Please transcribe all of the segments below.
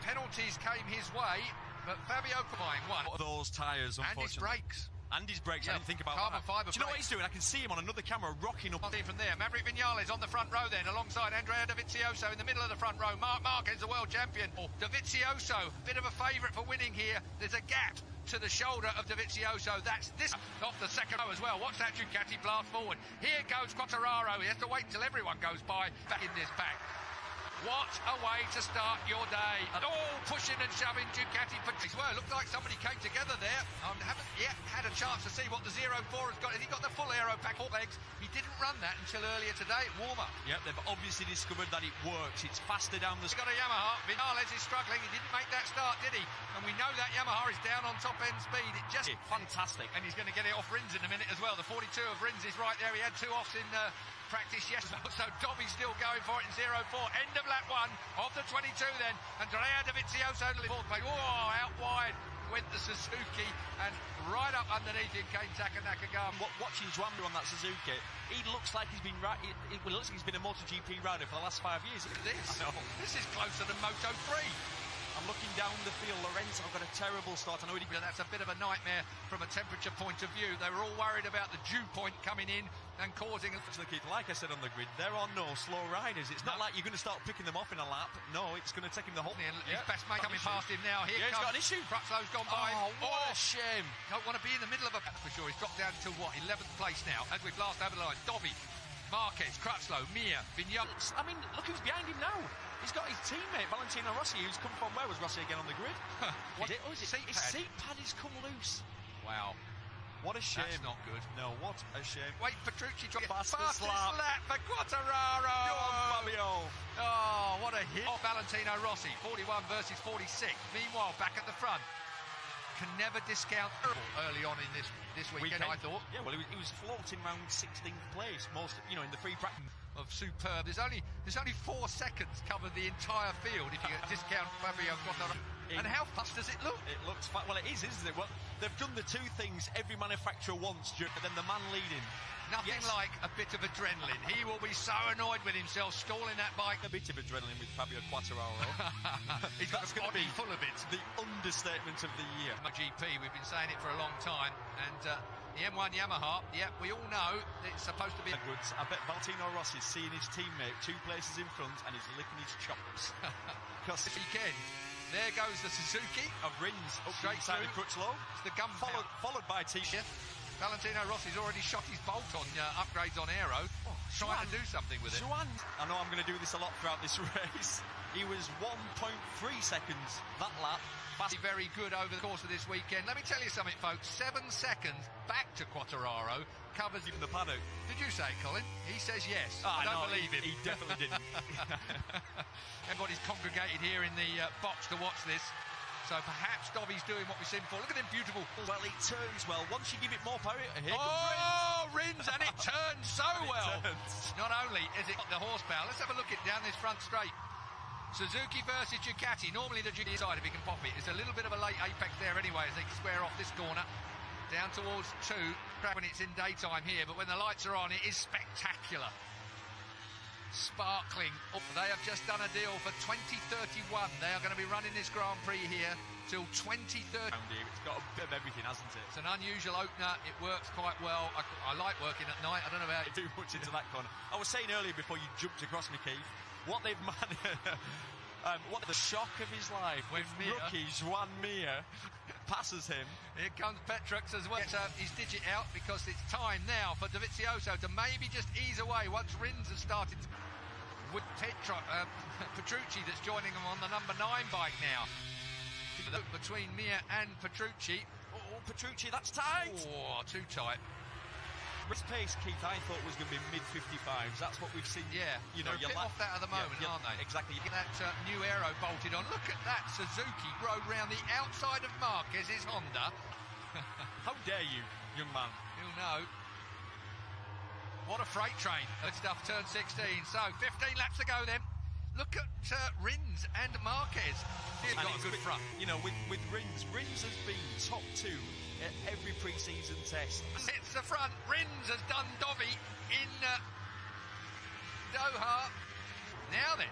Penalties came his way, but Fabio Quartararo won. Those tyres, unfortunately. And his brakes. And his brakes, yeah, I didn't think about carbon that. fibre. Do you know what he's doing? I can see him on another camera rocking up. From there, Maverick Viñales on the front row then, alongside Andrea Dovizioso in the middle of the front row. Marc Marquez, the world champion. Dovizioso, bit of a favourite for winning here. There's a gap to the shoulder of Dovizioso. That's this off the second row as well. Watch that Ducati blast forward. Here goes Quartararo. He has to wait until everyone goes by back in this pack. What a way to start your day. All pushing and shoving Ducati. Well, it looked like somebody came together there. Haven't yet had a chance to see what the 04 has got. Has he got the full aero pack, 4 legs? He didn't run that until earlier today at warm-up. Yep, they've obviously discovered that it works. It's faster down the... He's got a Yamaha. Viñales is struggling. He didn't make that start, did he? And we know that Yamaha is down on top-end speed. It just... Fantastic. And he's going to get it off Rins in a minute as well. The 42 of Rins is right there. He had 2 offs in... practice yesterday, so Dobby's still going for it in 04. End of lap 1 of the 22 then. Andrea Dovizioso to the fourth place. Whoa, out wide went the Suzuki, and right up underneath him came Taka Nakagami. Watching Juanma on that Suzuki, he looks like he's been it looks like he's been a MotoGP rider for the last 5 years. Look at this. This is closer than Moto3. I'm looking down the field. Lorenzo got a terrible start. I know that's a bit of a nightmare from a temperature point of view. They were all worried about the dew point coming in and causing... Like I said on the grid, there are no slow riders. It's not like you're going to start picking them off in a lap. No, it's going to take him the whole... His best mate coming past him now. Here he's got an issue. Crutchlow's gone by. Oh, what a shame. Don't want to be in the middle of a... for sure. He's dropped down to what, 11th place now, as we've last over the line. Dobby, Marquez, Crutchlow, Mir, Viñales. I mean, look who's behind him now. He's got his teammate, Valentino Rossi, who's come from... Where was Rossi again on the grid? What is it? Oh, is it his seat pad has come loose. Wow. What a shame. That's not good. No, what a shame. Wait, Petrucci trying to get fastest lap for Quartararo. Go on, Fabio. Oh, what a hit. Oh, Valentino Rossi, 41 versus 46. Meanwhile, back at the front. Can never discount early on in this weekend, I thought. Yeah, well, he was floating around 16th place, most, in the free practice. Of superb. There's only 4 seconds covered the entire field if you discount Fabio Quartararo. And how fast does it look? It looks fast. Well, it is, isn't it? Well, they've done the 2 things every manufacturer wants, but then the man leading. Nothing like a bit of adrenaline. He will be so annoyed with himself stalling that bike. A bit of adrenaline with Fabio Quartararo. He's got a body full of it. The understatement of the year. MotoGP, we've been saying it for a long time, and the M1 Yamaha, we all know that it's supposed to be... Edwards, I bet Valentino Rossi's seeing his teammate 2 places in front and he's licking his chops. Because this weekend, there goes the Suzuki of Rins up straight inside the Crutchlow. It's the gun followed by T-shirt. Valentino Rossi's already shot his bolt on upgrades on aero, trying to do something with it. I know I'm going to do this a lot throughout this race. He was 1.3 seconds that lap. Very good over the course of this weekend. Let me tell you something, folks. 7 seconds back to Quartararo covers even the paddock. Did you say it, Colin? He says yes. I don't believe him. He definitely didn't. Everybody's congregated here in the box to watch this. So perhaps Dobby's doing what we've seen before. Look at him, beautiful. Well, it turns well. Once you give it more power, here comes Rins, and it turns so well. Turns. Not only is it the horsepower, let's have a look at down this front straight. Suzuki versus Ducati. Normally the Ducati side, if he can pop it. It's a little bit of a late apex there anyway as they square off this corner. Down towards 2, when it's in daytime here, but when the lights are on, it is spectacular. Sparkling. They have just done a deal for 2031. They are going to be running this Grand Prix here till 2030. It's got a bit of everything, hasn't it? It's an unusual opener. It works quite well. I like working at night. I don't know about too much into that corner. I was saying earlier before you jumped across me, Keith, what they've managed. What the shock of his life when rookie Juan Mir passes him. Here comes Petrux as well. Get his digit out because it's time now for Dovizioso to maybe just ease away once Rins has started with Petrucci that's joining him on the number 9 bike now. Between Mir and Petrucci. Oh, Petrucci, that's tight. Oh, too tight. His pace, Keith, I thought was going to be mid-55s. That's what we've seen. Yeah, they're a bit off that at the moment, aren't they? Exactly. You get that new aero bolted on. Look at that. Suzuki rode round the outside of Marquez's Honda. How dare you, young man? You'll know. What a freight train. That stuff turned 16. So, 15 laps to go then. Look at Rins and Marquez. He's got a good front. With Rins has been top 2 at every pre-season test. It's the front. Rins has done Dobby in Doha. Now then,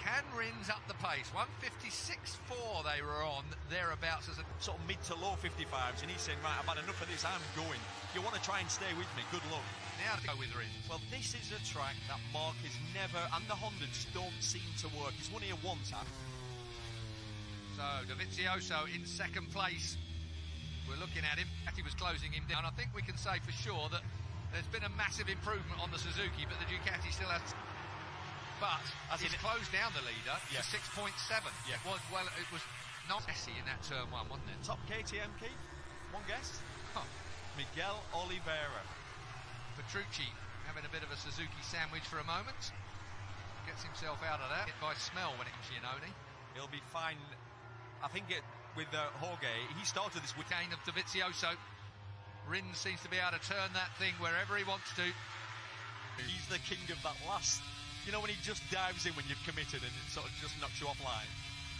Can Rins up the pace? 156.4 they were on, thereabouts as a sort of mid to low 55s, and he's saying, right, I've had enough of this, I'm going. If you want to try and stay with me, good luck. Now to go with Rins. Well, this is a track that Marquez never, and the Honda just don't seem to work. He's won here once, huh? So, Dovizioso in second place. We're looking at him. He was closing him down. I think we can say for sure that there's been a massive improvement on the Suzuki, but the Ducati still has... But he's closed down the leader to 6.7. Yeah. It was not messy in that turn one, wasn't it? Top KTM, Keith? One guess? Huh. Miguel Oliveira. Petrucci having a bit of a Suzuki sandwich for a moment. Gets himself out of that. Hit by smell when it comes to Iannone. He'll be fine. I think with Jorge, he started this with gain of Dovizioso. Rins seems to be able to turn that thing wherever he wants to. He's the king of that last... You know, when he just dives in when you've committed and it sort of just knocks you offline.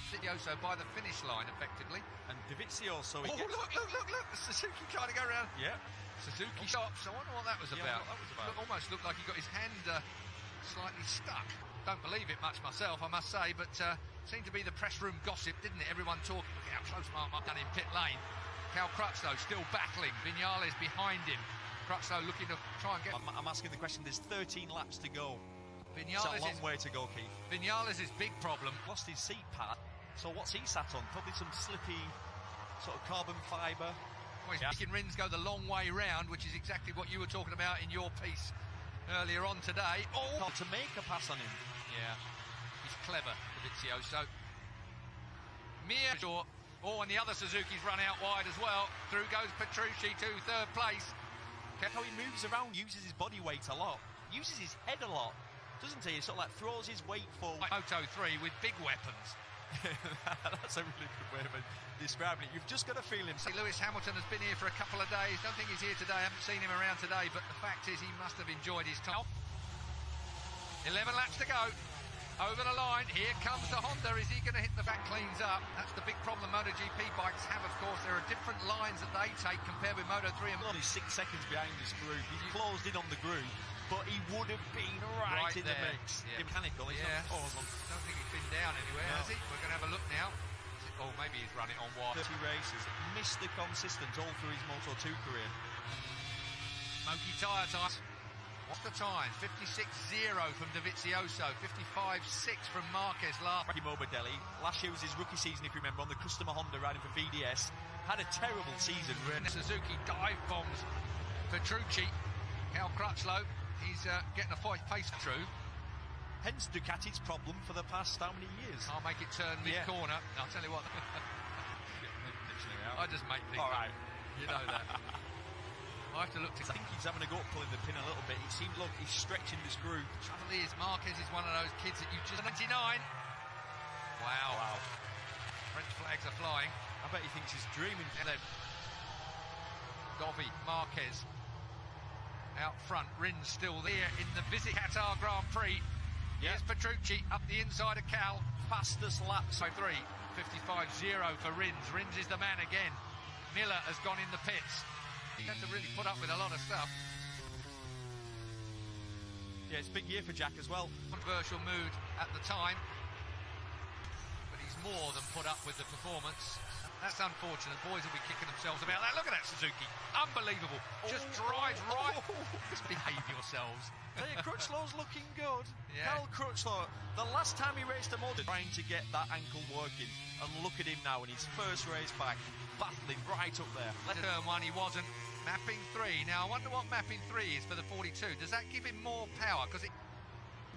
Dovizioso by the finish line, effectively. And Dovizioso... Oh, look! The Suzuki trying to go around. Yeah. Suzuki stops. I wonder what that was about. What that was about. Almost looked like he got his hand slightly stuck. Don't believe it much myself, I must say, but seemed to be the press room gossip, didn't it? Everyone talking. Look how close Mark done in pit lane. Cal Crutchlow still battling. Viñales behind him. Crutchlow looking to try and get... I'm asking the question, there's 13 laps to go. Viñales it's a long way to go, Keith. Viñales' big problem. Lost his seat pad, so what's he sat on? Probably some slippy sort of carbon fibre. Well, he's making Rins go the long way round, which is exactly what you were talking about in your piece earlier on today. Oh! To make a pass on him. Yeah, he's clever, Dovizioso. Oh, and the other Suzuki's run out wide as well. Through goes Petrucci to third place. How he moves around, uses his body weight a lot, uses his head a lot, doesn't he? He sort of like throws his weight forward. Like Moto3 with big weapons. That's a really good way of describing it. You've just got a feeling. See, Lewis Hamilton has been here for a couple of days. Don't think he's here today. I haven't seen him around today, but the fact is he must have enjoyed his time. 11 laps to go. Over the line. Here comes the Honda. Is he going to hit the back cleans up? That's the big problem MotoGP bikes have, of course. There are different lines that they take compared with Moto3 and only 6 seconds behind this group. He's closed in on the group, but he would have been right in there. The mix. Yeah. Mechanical, he's not paused. Don't think he's been down anywhere, has he? We're going to have a look now. Oh, maybe he's run it on wide. 30 races, Mr. Consistent all through his Moto2 career. Smoky tyre time. What's the time? 56.0 from Dovizioso, 55.6 from Marquez last. Morbidelli, last year was his rookie season, if you remember, on the customer Honda riding for VDS. Had a terrible season. Suzuki dive bombs Petrucci. Cal Crutchlow, he's getting a pace through. Hence Ducati's problem for the past how many years? I'll make it turn mid-corner. I'll tell you what. I just make things up. You know that. I have to look to... I think he's having a go at pulling the pin a little bit. It seems, look, he's stretching this group. Trouble is, Marquez is one of those kids that you just... 99! Wow. French flags are flying. I bet he thinks he's dreaming. Dovi, Marquez. Out front, Rins still there in the Visit Qatar Grand Prix. Here's Petrucci up the inside of Cal. Fastest lap, so 55.0 for Rins. Rins is the man again. Miller has gone in the pits. He had to really put up with a lot of stuff. Yeah, it's a big year for Jack as well. Controversial mood at the time, but he's more than put up with the performance. That's unfortunate. Boys will be kicking themselves about that. Look at that Suzuki. Unbelievable. Just drives right. Just behave yourselves. Tell you, Crutchlow's looking good. Yeah. Cal Crutchlow, the last time he raced a motor, trying to get that ankle working. And look at him now in his first race back, battling right up there. Turn one, he wasn't. Mapping 3. Now, I wonder what mapping 3 is for the 42. Does that give him more power? Because it...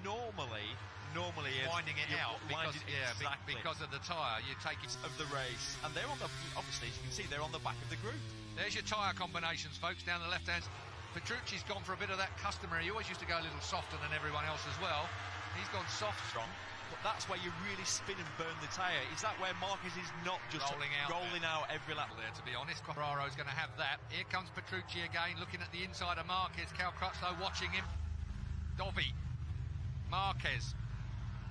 Normally is winding it out because, exactly. because of the tyre. You take it of the race, and they're on the, obviously, as you can see, they're on the back of the group. There's your tyre combinations, folks, down the left hand. Petrucci's gone for a bit of that customary. He always used to go a little softer than everyone else as well. He's gone soft, strong. But that's where you really spin and burn the tyre. Is that where Marquez is not just rolling out every lap? There, to be honest, Quartararo's going to have that. Here comes Petrucci again, looking at the inside of Marquez. Cal Crutchlow watching him. Dovi, Marquez,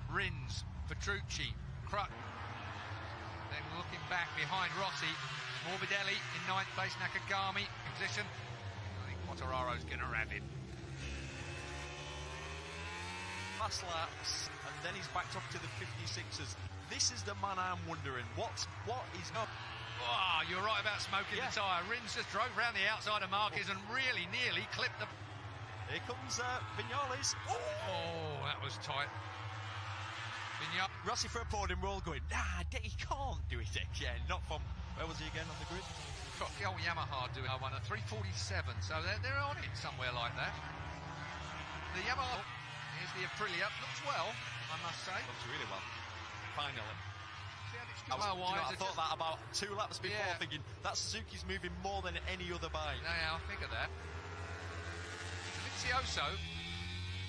Rins, Petrucci, then looking back behind Rossi, Morbidelli in 9th place, Nakagami in position. I think Quartararo's going to have it. fast laps, and then he's backed up to the 56ers. This is the man I'm wondering. What is not? Oh, you're right about smoking the tyre. Rins just drove round the outside of Marquez and really nearly clipped the... Here comes Vinales. Oh, that was tight. Rossi for a podium, we're all going, nah, he can't do it again. Not from, where was he again on the grid? Got the old Yamaha doing one at 3:47, so they're on it somewhere like that. The Yamaha, here's the Aprilia, looks well, I must say. Looks really well, finally. I thought that about 2 laps before, thinking that Suzuki's moving more than any other bike. Now, I figure that. Vizioso,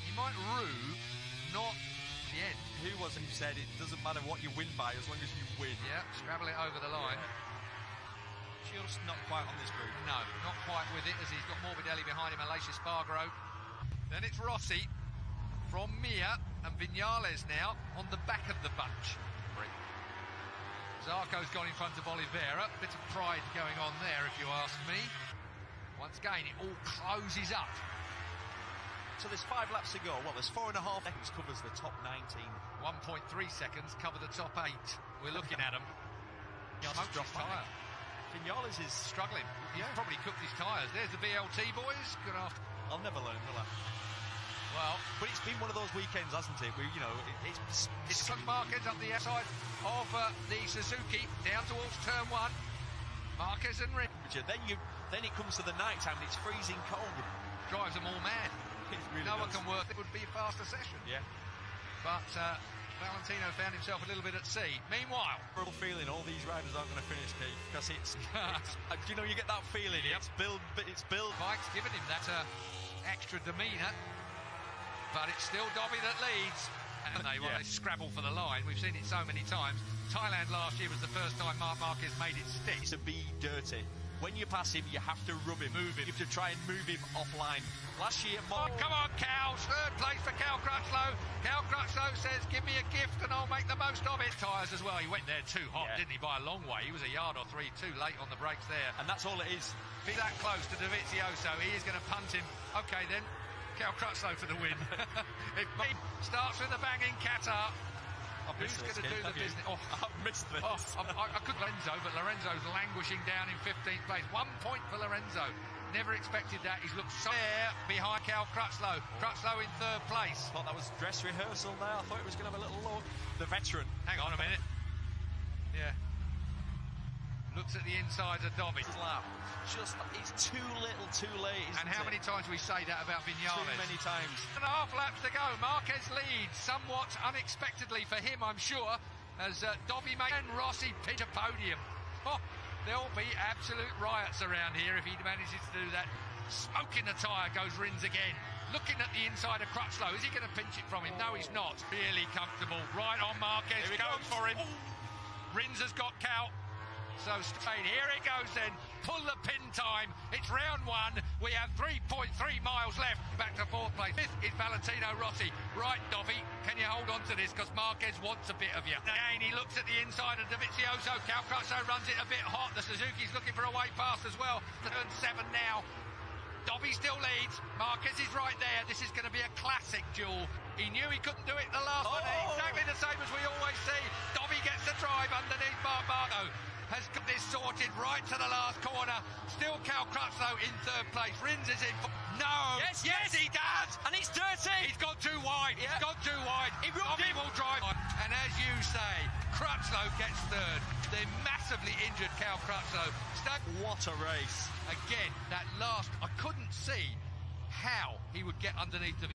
he might rue not the end. Who was it who said it doesn't matter what you win by as long as you win? Yeah, scrabble it over the line. Just not quite on this group. No, not quite with it, as he's got Morbidelli behind him, Aleix Espargaro. Then it's Rossi from Mir and Vinales now on the back of the bunch. Zarco's gone in front of Oliveira. Bit of pride going on there, if you ask me. Once again, it all closes up. So there's 5 laps to go. Well, there's 4.5 seconds covers the top 19. 1.3 seconds cover the top 8. We're looking at them. Smoked his tyre. Vinales is struggling. He's probably cooked his tyres. There's the BLT boys. Good after. I'll never learn, will I? Well, but it's been one of those weekends, hasn't it? Where, you know, it's Marquez up the outside of the Suzuki down towards turn 1. Marquez and Rins. Then it comes to the night time. And it's freezing cold. Drives them all mad. Really no one can work. It would be a faster session. Yeah. But Valentino found himself a little bit at sea. Meanwhile, real feeling all these riders aren't going to finish, Keith, because it's you know, you get that feeling. Yep. It's Bill. Mike's given him that extra demeanour, but it's still Dobby that leads. And they scrabble for the line. We've seen it so many times. Thailand last year was the first time Marc Marquez made it stick. To be dirty. When you pass him, you have to rub him. Move him. You have to try and move him offline. Last year, come on, Cal. 3rd place for Cal Crutchlow. Cal Crutchlow says, give me a gift and I'll make the most of it. Tyres as well. He went there too hot, didn't he, by a long way. He was a yard or 3 too late on the brakes there. And that's all it is. Be that close to Dovizioso. He is going to punt him. OK, then. Cal Crutchlow for the win. It starts with a bang in Qatar. Who's going to do the business? Oh, I've missed this. I could Lorenzo, but Lorenzo's languishing down in 15th place. 1 point for Lorenzo. Never expected that. He's looked so there behind Cal Crutchlow. Crutchlow in 3rd place. Thought that was dress rehearsal there. I thought it was going to have a little look. The veteran. Hang on a minute. Yeah. Looks at the insides of Dobby. It's too little, too late. And how many times we say that about Vinales? Too many times. 1.5 laps to go. Marquez leads somewhat unexpectedly for him, I'm sure, as Dobby and Rossi pitch a podium. Oh, there'll be absolute riots around here if he manages to do that. Smoking the tyre goes Rins again. Looking at the inside of Crutchlow. Is he going to pinch it from him? No, he's not. Really comfortable. Right on Marquez. Goes for him. Rins has got Cal. So straight, here it goes then, pull the pin time, it's round 1, we have 3.3 miles left, back to 4th place. 5th is Valentino Rossi. Right, Dobby, can you hold on to this, because Marquez wants a bit of you. Again, he looks at the inside of Dovizioso, Cal Crutchlow runs it a bit hot, the Suzuki's looking for a way past as well, turn 7 now. Dobby still leads, Marquez is right there, this is going to be a classic duel. He knew he couldn't do it the last one, exactly the same as we always see. Dobby gets the drive underneath Marco. Has got this sorted right to the last corner. Still Cal Crutchlow in 3rd place. Rins is in. No. Yes, he does. And it's dirty. He's gone too wide. Yeah. He's gone too wide. Dobby will drive. And as you say, Crutchlow gets 3rd. The massively injured Cal Crutchlow. What a race. Again, that last, I couldn't see how he would get underneath the...